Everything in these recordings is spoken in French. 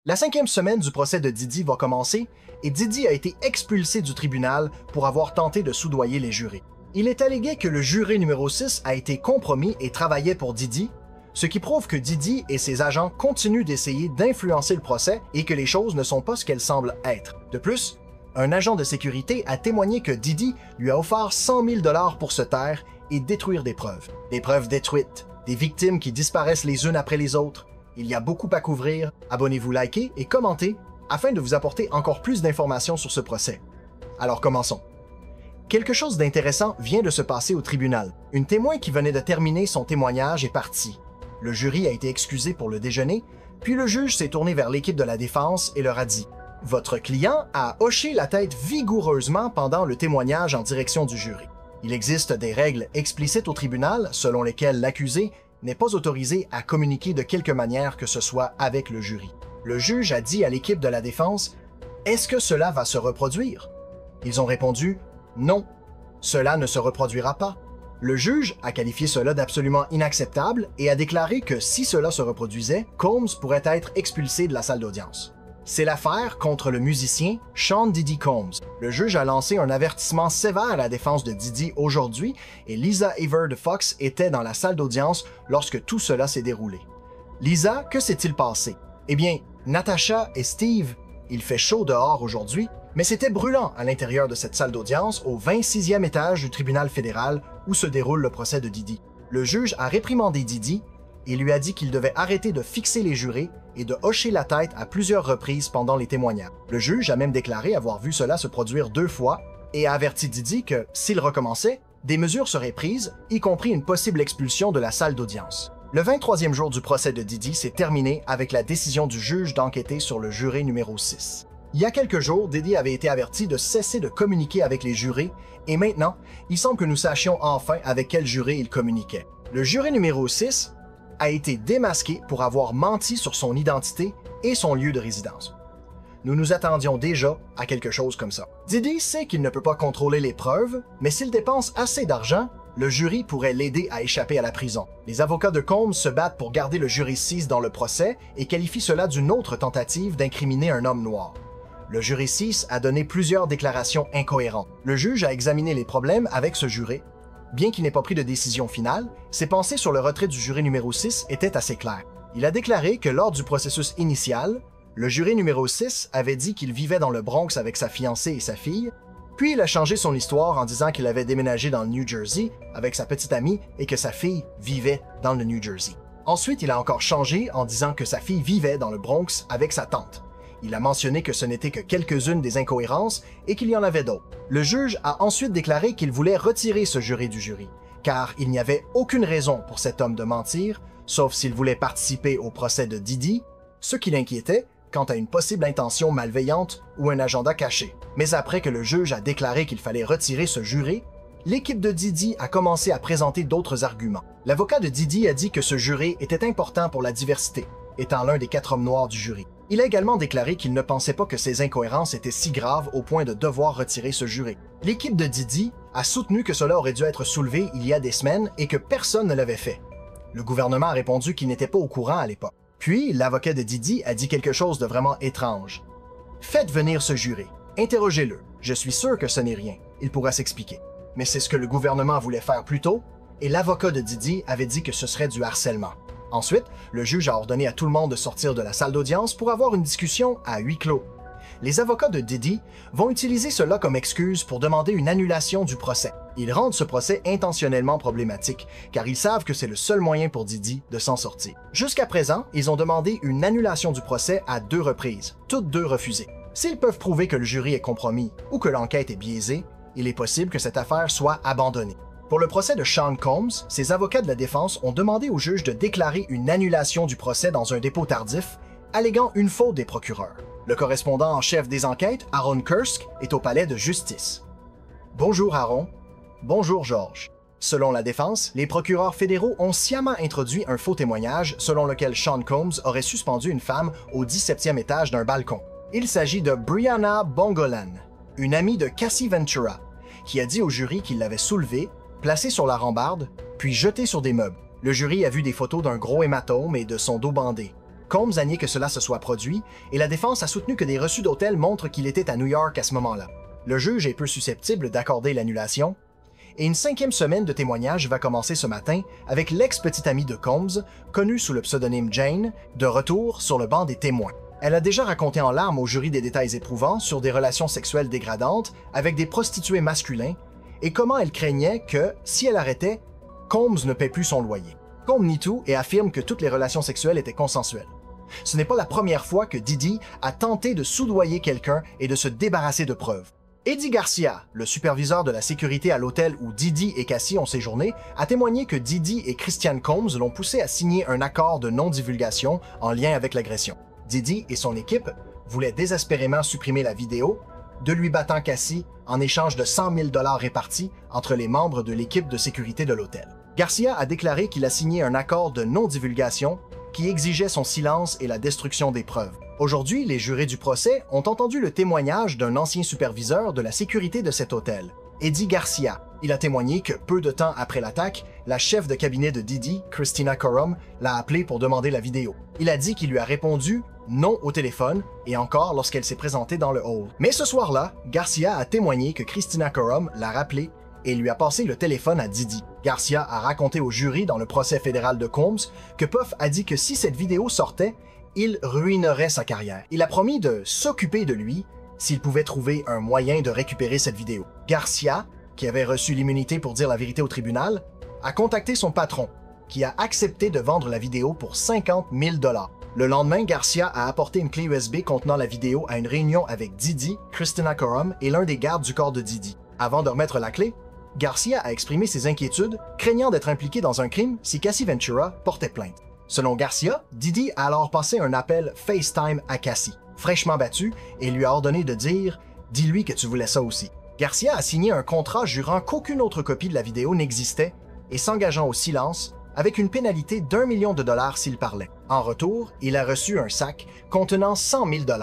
La 5e semaine du procès de Diddy va commencer et Diddy a été expulsé du tribunal pour avoir tenté de soudoyer les jurés. Il est allégué que le juré numéro 6 a été compromis et travaillait pour Diddy, ce qui prouve que Diddy et ses agents continuent d'essayer d'influencer le procès et que les choses ne sont pas ce qu'elles semblent être. De plus, un agent de sécurité a témoigné que Diddy lui a offert 100 000 $ pour se taire et détruire des preuves. Des preuves détruites, des victimes qui disparaissent les unes après les autres. Il y a beaucoup à couvrir. Abonnez-vous, likez et commentez afin de vous apporter encore plus d'informations sur ce procès. Alors commençons. Quelque chose d'intéressant vient de se passer au tribunal. Une témoin qui venait de terminer son témoignage est partie. Le jury a été excusé pour le déjeuner, puis le juge s'est tourné vers l'équipe de la défense et leur a dit « Votre client a hoché la tête vigoureusement pendant le témoignage en direction du jury. Il existe des règles explicites au tribunal selon lesquelles l'accusé n'est pas autorisé à communiquer de quelque manière que ce soit avec le jury. Le juge a dit à l'équipe de la défense « Est-ce que cela va se reproduire? » Ils ont répondu « Non, cela ne se reproduira pas. » Le juge a qualifié cela d'absolument inacceptable et a déclaré que si cela se reproduisait, Combs pourrait être expulsé de la salle d'audience. C'est l'affaire contre le musicien Sean Diddy Combs. Le juge a lancé un avertissement sévère à la défense de Diddy aujourd'hui et Lisa Everd Fox était dans la salle d'audience lorsque tout cela s'est déroulé. Lisa, que s'est-il passé? Eh bien, Natasha et Steve, il fait chaud dehors aujourd'hui, mais c'était brûlant à l'intérieur de cette salle d'audience au 26e étage du tribunal fédéral où se déroule le procès de Diddy. Le juge a réprimandé Diddy et lui a dit qu'il devait arrêter de fixer les jurés et de hocher la tête à plusieurs reprises pendant les témoignages. Le juge a même déclaré avoir vu cela se produire 2 fois et a averti Diddy que, s'il recommençait, des mesures seraient prises, y compris une possible expulsion de la salle d'audience. Le 23e jour du procès de Diddy s'est terminé avec la décision du juge d'enquêter sur le juré numéro 6. Il y a quelques jours, Diddy avait été averti de cesser de communiquer avec les jurés et maintenant, il semble que nous sachions enfin avec quel juré il communiquait. Le juré numéro 6 a été démasqué pour avoir menti sur son identité et son lieu de résidence. Nous nous attendions déjà à quelque chose comme ça. Diddy sait qu'il ne peut pas contrôler les preuves, mais s'il dépense assez d'argent, le jury pourrait l'aider à échapper à la prison. Les avocats de Combs se battent pour garder le jury 6 dans le procès et qualifient cela d'une autre tentative d'incriminer un homme noir. Le jury 6 a donné plusieurs déclarations incohérentes. Le juge a examiné les problèmes avec ce juré. Bien qu'il n'ait pas pris de décision finale, ses pensées sur le retrait du juré numéro 6 étaient assez claires. Il a déclaré que lors du processus initial, le juré numéro 6 avait dit qu'il vivait dans le Bronx avec sa fiancée et sa fille, puis il a changé son histoire en disant qu'il avait déménagé dans le New Jersey avec sa petite amie et que sa fille vivait dans le New Jersey. Ensuite, il a encore changé en disant que sa fille vivait dans le Bronx avec sa tante. Il a mentionné que ce n'était que quelques-unes des incohérences et qu'il y en avait d'autres. Le juge a ensuite déclaré qu'il voulait retirer ce juré du jury, car il n'y avait aucune raison pour cet homme de mentir, sauf s'il voulait participer au procès de Diddy, ce qui l'inquiétait quant à une possible intention malveillante ou un agenda caché. Mais après que le juge a déclaré qu'il fallait retirer ce juré, l'équipe de Diddy a commencé à présenter d'autres arguments. L'avocat de Diddy a dit que ce juré était important pour la diversité, étant l'un des 4 hommes noirs du jury. Il a également déclaré qu'il ne pensait pas que ces incohérences étaient si graves au point de devoir retirer ce juré. L'équipe de Diddy a soutenu que cela aurait dû être soulevé il y a des semaines et que personne ne l'avait fait. Le gouvernement a répondu qu'il n'était pas au courant à l'époque. Puis, l'avocat de Diddy a dit quelque chose de vraiment étrange. « Faites venir ce juré. Interrogez-le. Je suis sûr que ce n'est rien. Il pourra s'expliquer. » Mais c'est ce que le gouvernement voulait faire plus tôt, et l'avocat de Diddy avait dit que ce serait du harcèlement. Ensuite, le juge a ordonné à tout le monde de sortir de la salle d'audience pour avoir une discussion à huis clos. Les avocats de Diddy vont utiliser cela comme excuse pour demander une annulation du procès. Ils rendent ce procès intentionnellement problématique, car ils savent que c'est le seul moyen pour Diddy de s'en sortir. Jusqu'à présent, ils ont demandé une annulation du procès à 2 reprises, toutes 2 refusées. S'ils peuvent prouver que le jury est compromis ou que l'enquête est biaisée, il est possible que cette affaire soit abandonnée. Pour le procès de Sean Combs, ses avocats de la défense ont demandé au juge de déclarer une annulation du procès dans un dépôt tardif, alléguant une faute des procureurs. Le correspondant en chef des enquêtes, Aaron Kursk, est au palais de justice. Bonjour Aaron. Bonjour George. Selon la défense, les procureurs fédéraux ont sciemment introduit un faux témoignage selon lequel Sean Combs aurait suspendu une femme au 17e étage d'un balcon. Il s'agit de Brianna Bongolan, une amie de Cassie Ventura, qui a dit au jury qu'il l'avait soulevée, placée sur la rambarde, puis jetée sur des meubles. Le jury a vu des photos d'un gros hématome et de son dos bandé. Combs a nié que cela se soit produit, et la défense a soutenu que des reçus d'hôtel montrent qu'il était à New York à ce moment-là. Le juge est peu susceptible d'accorder l'annulation, et une 5e semaine de témoignage va commencer ce matin avec l'ex-petite amie de Combs, connue sous le pseudonyme Jane, de retour sur le banc des témoins. Elle a déjà raconté en larmes au jury des détails éprouvants sur des relations sexuelles dégradantes avec des prostituées masculins et comment elle craignait que, si elle arrêtait, Combs ne paie plus son loyer. Combs nie tout et affirme que toutes les relations sexuelles étaient consensuelles. Ce n'est pas la première fois que Didi a tenté de soudoyer quelqu'un et de se débarrasser de preuves. Eddie Garcia, le superviseur de la sécurité à l'hôtel où Didi et Cassie ont séjourné, a témoigné que Didi et Christiane Combs l'ont poussé à signer un accord de non-divulgation en lien avec l'agression. Didi et son équipe voulaient désespérément supprimer la vidéo de lui battant Cassie en échange de 100 000 $ répartis entre les membres de l'équipe de sécurité de l'hôtel. Garcia a déclaré qu'il a signé un accord de non-divulgation qui exigeait son silence et la destruction des preuves. Aujourd'hui, les jurés du procès ont entendu le témoignage d'un ancien superviseur de la sécurité de cet hôtel, Eddie Garcia. Il a témoigné que peu de temps après l'attaque, la chef de cabinet de Didi, Christina Corum, l'a appelé pour demander la vidéo. Il a dit qu'il lui a répondu non au téléphone et encore lorsqu'elle s'est présentée dans le hall. Mais ce soir-là, Garcia a témoigné que Christina Corum l'a rappelé et lui a passé le téléphone à Didi. Garcia a raconté au jury dans le procès fédéral de Combs que Puff a dit que si cette vidéo sortait, il ruinerait sa carrière. Il a promis de s'occuper de lui s'il pouvait trouver un moyen de récupérer cette vidéo. Garcia, qui avait reçu l'immunité pour dire la vérité au tribunal, a contacté son patron, qui a accepté de vendre la vidéo pour 50 000 $. Le lendemain, Garcia a apporté une clé USB contenant la vidéo à une réunion avec Didi, Christina Corum et l'un des gardes du corps de Didi. Avant de remettre la clé, Garcia a exprimé ses inquiétudes, craignant d'être impliqué dans un crime si Cassie Ventura portait plainte. Selon Garcia, Didi a alors passé un appel FaceTime à Cassie, fraîchement battu, et lui a ordonné de dire « Dis-lui que tu voulais ça aussi ». Garcia a signé un contrat jurant qu'aucune autre copie de la vidéo n'existait et s'engageant au silence, avec une pénalité d'1 million de dollars s'il parlait. En retour, il a reçu un sac contenant 100 000 $,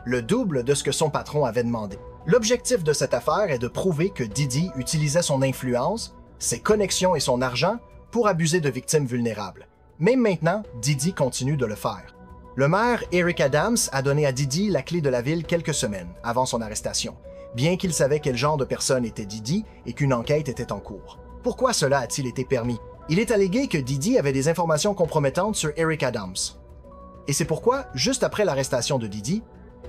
le double de ce que son patron avait demandé. L'objectif de cette affaire est de prouver que Didi utilisait son influence, ses connexions et son argent pour abuser de victimes vulnérables. Même maintenant, Didi continue de le faire. Le maire Eric Adams a donné à Didi la clé de la ville quelques semaines avant son arrestation, bien qu'il savait quel genre de personne était Didi et qu'une enquête était en cours. Pourquoi cela a-t-il été permis? Il est allégué que Didi avait des informations compromettantes sur Eric Adams. Et c'est pourquoi, juste après l'arrestation de Didi,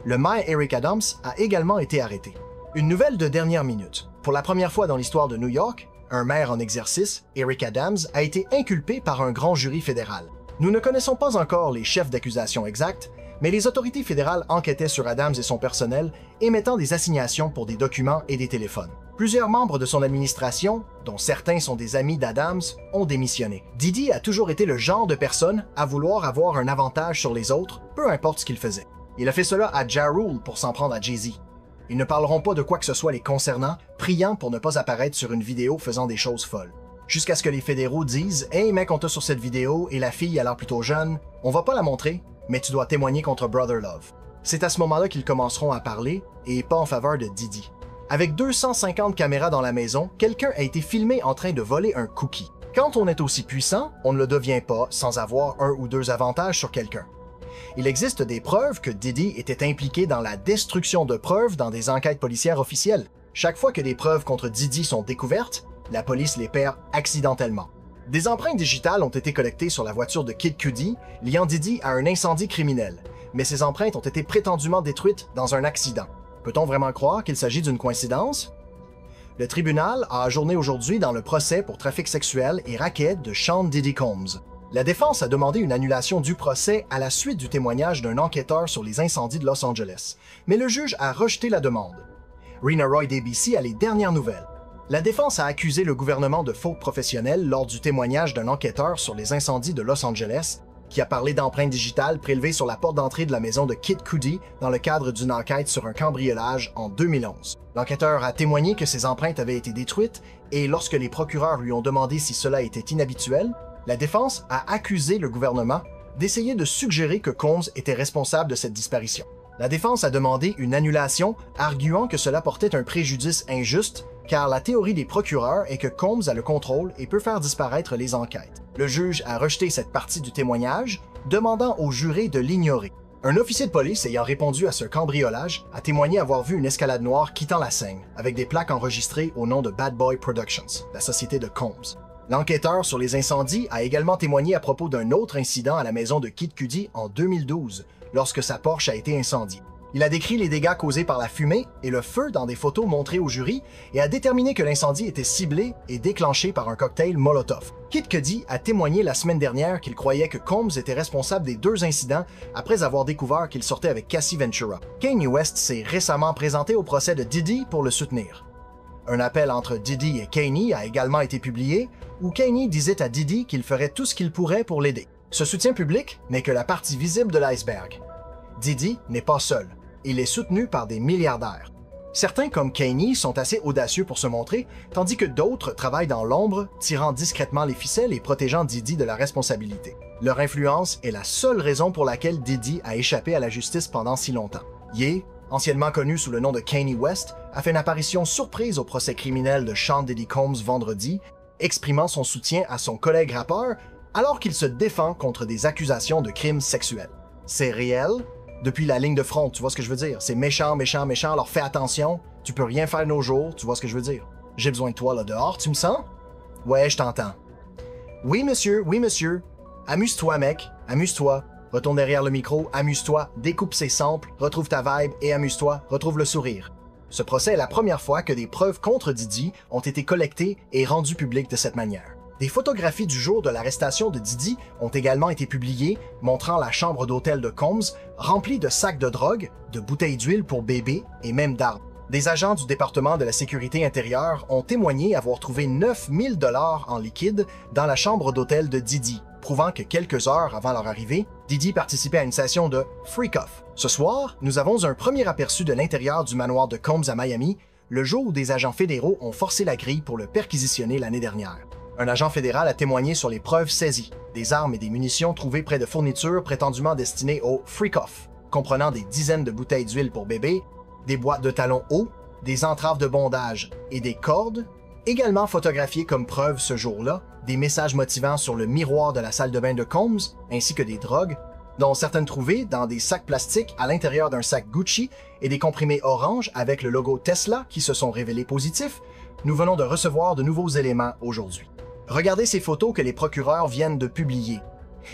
le maire Eric Adams a également été arrêté. Une nouvelle de dernière minute. Pour la première fois dans l'histoire de New York, un maire en exercice, Eric Adams, a été inculpé par un grand jury fédéral. Nous ne connaissons pas encore les chefs d'accusation exacts, mais les autorités fédérales enquêtaient sur Adams et son personnel, émettant des assignations pour des documents et des téléphones. Plusieurs membres de son administration, dont certains sont des amis d'Adams, ont démissionné. Didi a toujours été le genre de personne à vouloir avoir un avantage sur les autres, peu importe ce qu'il faisait. Il a fait cela à Ja Rule pour s'en prendre à Jay-Z. Ils ne parleront pas de quoi que ce soit les concernant, priant pour ne pas apparaître sur une vidéo faisant des choses folles. Jusqu'à ce que les fédéraux disent « Hey mec, on t'a sur cette vidéo et la fille a l'air plutôt jeune, on va pas la montrer, mais tu dois témoigner contre Brother Love ». C'est à ce moment-là qu'ils commenceront à parler, et pas en faveur de Didi. Avec 250 caméras dans la maison, quelqu'un a été filmé en train de voler un cookie. Quand on est aussi puissant, on ne le devient pas sans avoir un ou deux avantages sur quelqu'un. Il existe des preuves que Didi était impliqué dans la destruction de preuves dans des enquêtes policières officielles. Chaque fois que des preuves contre Didi sont découvertes, la police les perd accidentellement. Des empreintes digitales ont été collectées sur la voiture de Kid Cudi, liant Didi à un incendie criminel, mais ces empreintes ont été prétendument détruites dans un accident. Peut-on vraiment croire qu'il s'agit d'une coïncidence? Le tribunal a ajourné aujourd'hui dans le procès pour trafic sexuel et racket de Sean Diddy Combs. La défense a demandé une annulation du procès à la suite du témoignage d'un enquêteur sur les incendies de Los Angeles, mais le juge a rejeté la demande. Rena Roy d'ABC a les dernières nouvelles. La défense a accusé le gouvernement de faute professionnelle lors du témoignage d'un enquêteur sur les incendies de Los Angeles, qui a parlé d'empreintes digitales prélevées sur la porte d'entrée de la maison de Kid Cudi dans le cadre d'une enquête sur un cambriolage en 2011. L'enquêteur a témoigné que ces empreintes avaient été détruites et lorsque les procureurs lui ont demandé si cela était inhabituel, la défense a accusé le gouvernement d'essayer de suggérer que Combs était responsable de cette disparition. La défense a demandé une annulation, arguant que cela portait un préjudice injuste, car la théorie des procureurs est que Combs a le contrôle et peut faire disparaître les enquêtes. Le juge a rejeté cette partie du témoignage, demandant aux jurés de l'ignorer. Un officier de police ayant répondu à ce cambriolage a témoigné avoir vu une escalade noire quittant la scène, avec des plaques enregistrées au nom de Bad Boy Productions, la société de Combs. L'enquêteur sur les incendies a également témoigné à propos d'un autre incident à la maison de Kid Cudi en 2012, lorsque sa Porsche a été incendiée. Il a décrit les dégâts causés par la fumée et le feu dans des photos montrées au jury et a déterminé que l'incendie était ciblé et déclenché par un cocktail Molotov. Kid Cudi a témoigné la semaine dernière qu'il croyait que Combs était responsable des deux incidents après avoir découvert qu'il sortait avec Cassie Ventura. Kanye West s'est récemment présenté au procès de Diddy pour le soutenir. Un appel entre Diddy et Kanye a également été publié, où Kanye disait à Diddy qu'il ferait tout ce qu'il pourrait pour l'aider. Ce soutien public n'est que la partie visible de l'iceberg. Diddy n'est pas seul. Il est soutenu par des milliardaires. Certains, comme Kanye, sont assez audacieux pour se montrer, tandis que d'autres travaillent dans l'ombre, tirant discrètement les ficelles et protégeant Diddy de la responsabilité. Leur influence est la seule raison pour laquelle Diddy a échappé à la justice pendant si longtemps. Ye, anciennement connu sous le nom de Kanye West, a fait une apparition surprise au procès criminel de Sean Diddy Combs vendredi, exprimant son soutien à son collègue rappeur alors qu'il se défend contre des accusations de crimes sexuels. C'est réel? Depuis la ligne de front, tu vois ce que je veux dire? C'est méchant, méchant, méchant, alors fais attention, tu peux rien faire de nos jours, tu vois ce que je veux dire? J'ai besoin de toi là dehors, tu me sens? Ouais, je t'entends. Oui monsieur, amuse-toi mec, amuse-toi, retourne derrière le micro, amuse-toi, découpe ses samples, retrouve ta vibe et amuse-toi, retrouve le sourire. Ce procès est la première fois que des preuves contre Diddy ont été collectées et rendues publiques de cette manière. Des photographies du jour de l'arrestation de Diddy ont également été publiées, montrant la chambre d'hôtel de Combs remplie de sacs de drogue, de bouteilles d'huile pour bébés et même d'armes. Des agents du département de la sécurité intérieure ont témoigné avoir trouvé 9 000 $ en liquide dans la chambre d'hôtel de Diddy, prouvant que quelques heures avant leur arrivée, Diddy participait à une session de freak-off. Ce soir, nous avons un premier aperçu de l'intérieur du manoir de Combs à Miami, le jour où des agents fédéraux ont forcé la grille pour le perquisitionner l'année dernière. Un agent fédéral a témoigné sur les preuves saisies, des armes et des munitions trouvées près de fournitures prétendument destinées au freak-off, comprenant des dizaines de bouteilles d'huile pour bébé, des boîtes de talons hauts, des entraves de bondage et des cordes, également photographiées comme preuve ce jour-là, des messages motivants sur le miroir de la salle de bain de Combs, ainsi que des drogues, dont certaines trouvées dans des sacs plastiques à l'intérieur d'un sac Gucci et des comprimés orange avec le logo Tesla qui se sont révélés positifs. Nous venons de recevoir de nouveaux éléments aujourd'hui. Regardez ces photos que les procureurs viennent de publier.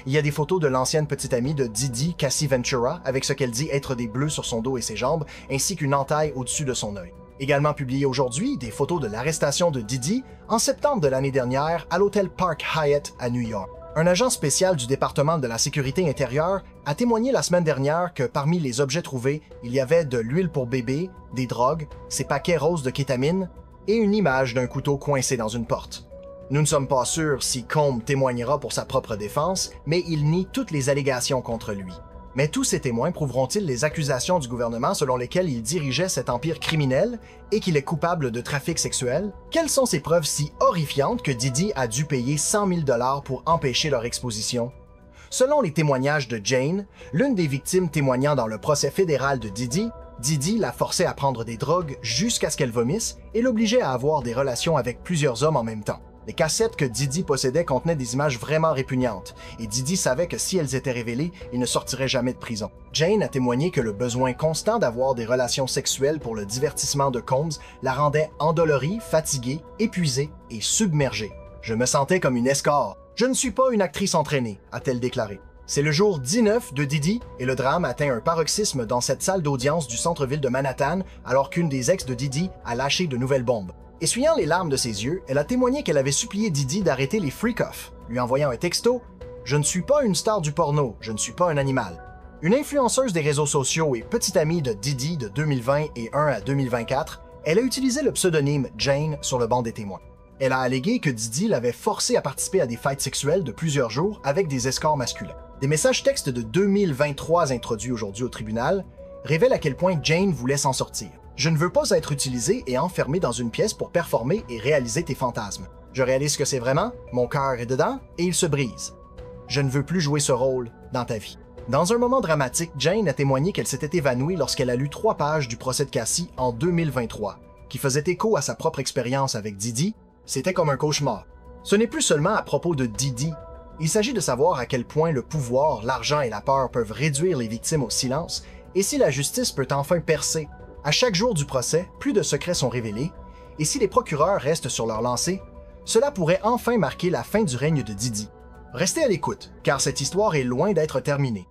Il y a des photos de l'ancienne petite amie de Diddy, Cassie Ventura, avec ce qu'elle dit être des bleus sur son dos et ses jambes, ainsi qu'une entaille au-dessus de son œil. Également publiées aujourd'hui, des photos de l'arrestation de Diddy en septembre de l'année dernière à l'hôtel Park Hyatt à New York. Un agent spécial du département de la sécurité intérieure a témoigné la semaine dernière que parmi les objets trouvés, il y avait de l'huile pour bébé, des drogues, ces paquets roses de kétamine et une image d'un couteau coincé dans une porte. Nous ne sommes pas sûrs si Combs témoignera pour sa propre défense, mais il nie toutes les allégations contre lui. Mais tous ces témoins prouveront-ils les accusations du gouvernement selon lesquelles il dirigeait cet empire criminel et qu'il est coupable de trafic sexuel? Quelles sont ces preuves si horrifiantes que Diddy a dû payer 100 000 $ pour empêcher leur exposition? Selon les témoignages de Jane, l'une des victimes témoignant dans le procès fédéral de Diddy, Diddy la forçait à prendre des drogues jusqu'à ce qu'elle vomisse et l'obligeait à avoir des relations avec plusieurs hommes en même temps. Les cassettes que Diddy possédait contenaient des images vraiment répugnantes, et Diddy savait que si elles étaient révélées, il ne sortirait jamais de prison. Jane a témoigné que le besoin constant d'avoir des relations sexuelles pour le divertissement de Combs la rendait endolorie, fatiguée, épuisée et submergée. « Je me sentais comme une escorte. Je ne suis pas une actrice entraînée », a-t-elle déclaré. C'est le jour 19 de Diddy et le drame atteint un paroxysme dans cette salle d'audience du centre-ville de Manhattan alors qu'une des ex de Diddy a lâché de nouvelles bombes. Essuyant les larmes de ses yeux, elle a témoigné qu'elle avait supplié Diddy d'arrêter les freak-off, lui envoyant un texto « Je ne suis pas une star du porno, je ne suis pas un animal ». Une influenceuse des réseaux sociaux et petite amie de Diddy de 2020 et 1 à 2024, elle a utilisé le pseudonyme Jane sur le banc des témoins. Elle a allégué que Diddy l'avait forcée à participer à des fêtes sexuelles de plusieurs jours avec des escorts masculins. Des messages textes de 2023 introduits aujourd'hui au tribunal révèlent à quel point Jane voulait s'en sortir. Je ne veux pas être utilisé et enfermé dans une pièce pour performer et réaliser tes fantasmes. Je réalise ce que c'est vraiment, mon cœur est dedans et il se brise. Je ne veux plus jouer ce rôle dans ta vie. Dans un moment dramatique, Jane a témoigné qu'elle s'était évanouie lorsqu'elle a lu 3 pages du procès de Cassie en 2023, qui faisait écho à sa propre expérience avec Diddy. C'était comme un cauchemar. Ce n'est plus seulement à propos de Diddy. Il s'agit de savoir à quel point le pouvoir, l'argent et la peur peuvent réduire les victimes au silence, et si la justice peut enfin percer. À chaque jour du procès, plus de secrets sont révélés, et si les procureurs restent sur leur lancée, cela pourrait enfin marquer la fin du règne de Didi. Restez à l'écoute, car cette histoire est loin d'être terminée.